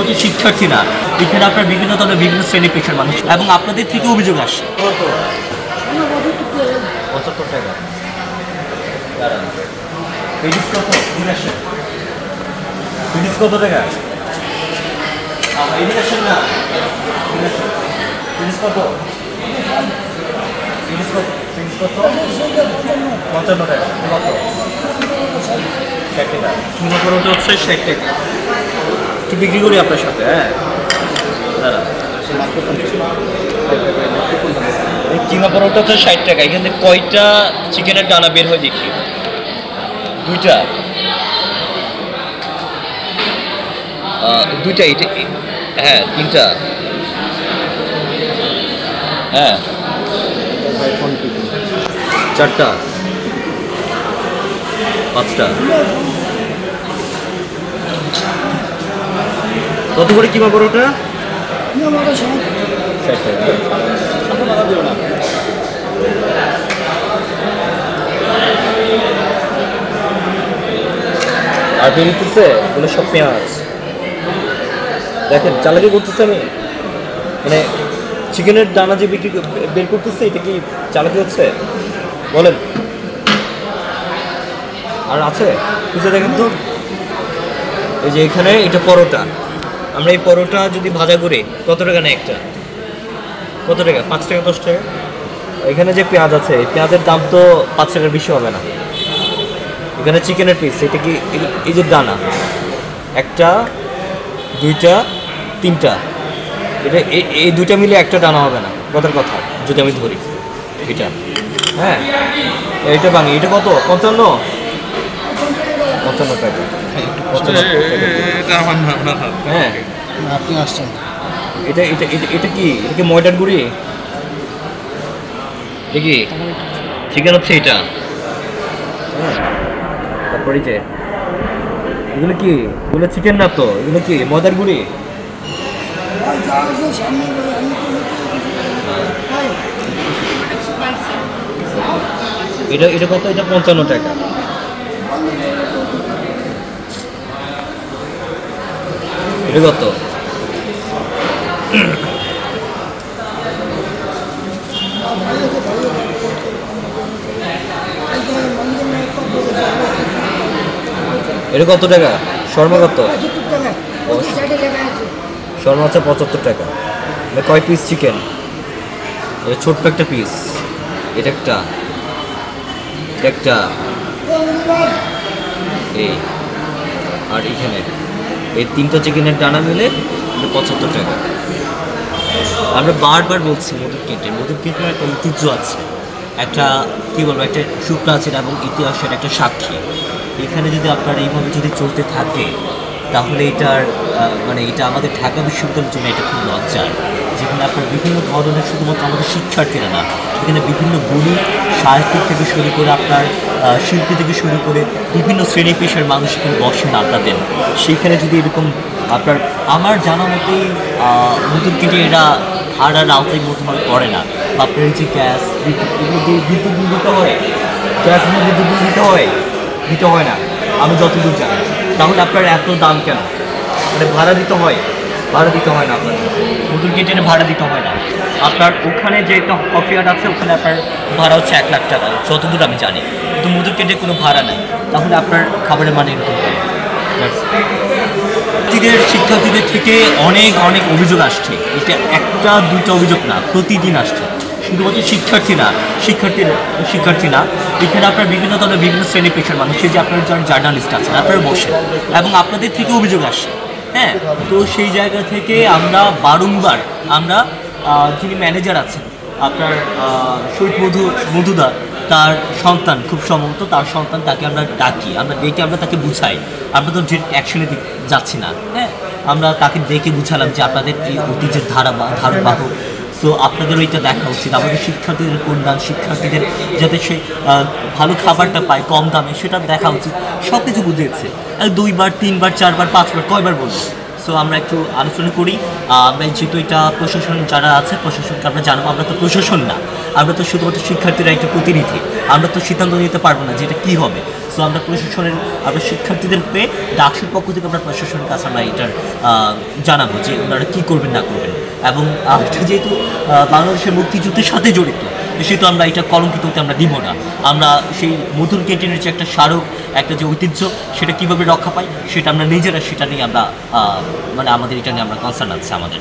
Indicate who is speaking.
Speaker 1: শুধুমাত্র শিক্ষার্থী না, এখানে আপনার বিভিন্ন ধরনের বিভিন্ন শ্রেণী পেশার মানুষ এবং আপনাদের থেকে অভিযোগ আসে। 75 টাকা। পেডিস কত? 83 কত টাকা? এডুকেশন না, পেডিস কত? পেডিস কত? 55 টাকা। কত? 60 টাকা। কিমা পরোটা হচ্ছে 60 টাকা। একটু বিক্রি করি আপনার সাথে। হ্যাঁ দাঁড়া, কিমা পরোটা হচ্ছে 60 টাকা। এখানে কয়টা চিকেনের ডানা বের হয় দেখি? 2টা। 2টা। এটা হ্যাঁ 3টা। হ্যাঁ 4টা 5টা। কত করে কিমা পরোটা? 60 টাকা। আর বেরোতেছে এগুলো সব পেঁয়াজ। দেখেন চালাকি করতেছে আমি, মানে চিকেনের দানা যে বিক্রি বের করতেছে, এটা কি চালাকি হচ্ছে বলেন? আর আছে খুঁজে দেখেন তো। এই যে এখানে এটা পরোটা, আমরা এই পরোটা যদি ভাজা করি কত টাকা নেয় একটা? কত টাকা? 5 টাকা 10 টাকা। এখানে যে পেঁয়াজ আছে, এই পেঁয়াজের দাম তো 5 টাকার বেশি হবে না। এখানে চিকেনের পিস, এটা কি এই যে দানা, 1টা 2টা 3টা, এটা এই 2টা মিলে একটা দানা হবে না, কথার কথা যদি আমি ধরি এটা। হ্যাঁ এইটা ভাঙি, এটা কত? 55 টাকা। হ্যাঁ
Speaker 2: আপনি আসছেন।
Speaker 1: এটা এটা এটা এটা কি? এটা কি ময়দার গুঁড়ি? এটা কি চিকেন হচ্ছে এটা? তারপরে যে এগুলো কি? এগুলো চিকেন না তো, এগুলো কি ময়দার গুঁড়ি? এটা এটা কত? এটা 55 টাকা। এটা কত? এটা কত টাকা? শর্মা কত? শর্মা হচ্ছে 75 টাকা। কয় পিস চিকেন? এটা ছোট্ট একটা পিস, এটা একটা, একটা এই, আর এখানে এই 3টা চিকেনের ডানা মিলে 75 টাকা। আমরা বারবার বলছি মধুর কেন্টের একটা ঐতিহ্য আছে, একটা কী বলবো, একটা সুপ্রাচীন এবং ইতিহাসের একটা সাক্ষী। এখানে যদি আপনার এইভাবে যদি চলতে থাকে তাহলে এটার মানে এটা আমাদের ঢাকা বিশ্ববিদ্যালয়ের জন্য এটা খুব লজ্জার, যেখানে আপনার বিভিন্ন ধরনের শুধুমাত্র আমাদের শিক্ষার্থীরা না, এখানে বিভিন্ন গুণী সাহিত্যিক থেকে শুরু করে আপনার শিল্পী থেকে শুরু করে বিভিন্ন শ্রেণী পেশার মানুষ এখানে বসেন আড্ডা দেন। সেইখানে যদি এরকম আপনার, আমার জানা মতেই নতুন কিন্তু এরা ভাড়ার আওতায় মোটামুটি করে না, বা আপনার যে গ্যাস এগুলো দিয়ে বিদ্যুৎ বিল দিতে হয়, গ্যাস দিয়ে বিদ্যুৎ বিল দিতে হয় না আমি যতদূর জানি। তাহলে আপনার এত দাম কেন? মানে ভাড়া দিতে হয় না, আপনার নতুন কিচেনে ভাড়া দিতে হয় না। আপনার ওখানে যে একটা কফি আর্ট আছে, ওখানে আপনার ভাড়া হচ্ছে 1 লাখ টাকা যতদূর আমি জানি, কিন্তু মধুর কেন্দ্রে কোনো ভাড়া নেই। তাহলে আপনার খাবারের মানে এরকম কেন? শিক্ষার্থীদের থেকে অনেক অনেক অভিযোগ আসছে, এটা 1টা 2টা অভিযোগ না, প্রতিদিন আসছে। শুধুমাত্র শিক্ষার্থী না, এখানে আপনার বিভিন্ন ধরনের বিভিন্ন শ্রেণী পেশার মানুষ, যে আপনার যারা জার্নালিস্ট আছেন আপনারা বসেন এবং আপনাদের থেকে অভিযোগ আসছে। হ্যাঁ, তো সেই জায়গা থেকে আমরা বারংবার যিনি ম্যানেজার আছেন আপনার শহীদ মধুদা, তার সন্তান খুব সম্ভবত তার সন্তান, তাকে আমরা ডাকি, আমরা ডেকে আমরা তাকে বুঝাই। আমরা তো যে অ্যাকশনে যাচ্ছি না, হ্যাঁ, আমরা তাকে ডেকে বুঝালাম যে আপনাদের এই ঐতিহ্যের ধারবাহক, সো আপনাদের ওইটা দেখা উচিত, আমাদের শিক্ষার্থীদের কল্যাণ, শিক্ষার্থীদের যাতে সে ভালো খাবারটা পায় কম দামে, সেটা দেখা উচিত। সব কিছু বুঝিয়েছে, 2বার 3বার 4বার 5বার কয়বার বলবো। সো আমরা একটু আলোচনা করি। আমরা যেহেতু এটা প্রশাসন যারা আছে, প্রশাসনকে আমরা জানাবো, আমরা তো প্রশাসন না, আমরা তো শুধুমাত্র শিক্ষার্থীরা একটা প্রতিনিধি, আমরা তো সিদ্ধান্ত নিতে পারবো না যে এটা কী হবে। সো আমরা প্রশাসনের, আমরা শিক্ষার্থীদের পেয়ে ডাকসুর পক্ষ থেকে আমরা প্রশাসনের কাছে আমরা এটার জানাবো যে ওনারা কী করবেন না করবেন। এবং এটা যেহেতু বাংলাদেশের মুক্তিযুদ্ধের সাথে জড়িত, সেহেতু আমরা এটা কলঙ্কিত হতে আমরা দিব না। আমরা সেই মধুর ক্যান্টিনের যে একটা স্মারক, একটা যে ঐতিহ্য, সেটা কীভাবে রক্ষা পাই সেটা আমরা নিজেরা, সেটা নিয়ে আমরা মানে আমাদের এটা নিয়ে আমরা কনসার্ন আছে আমাদের।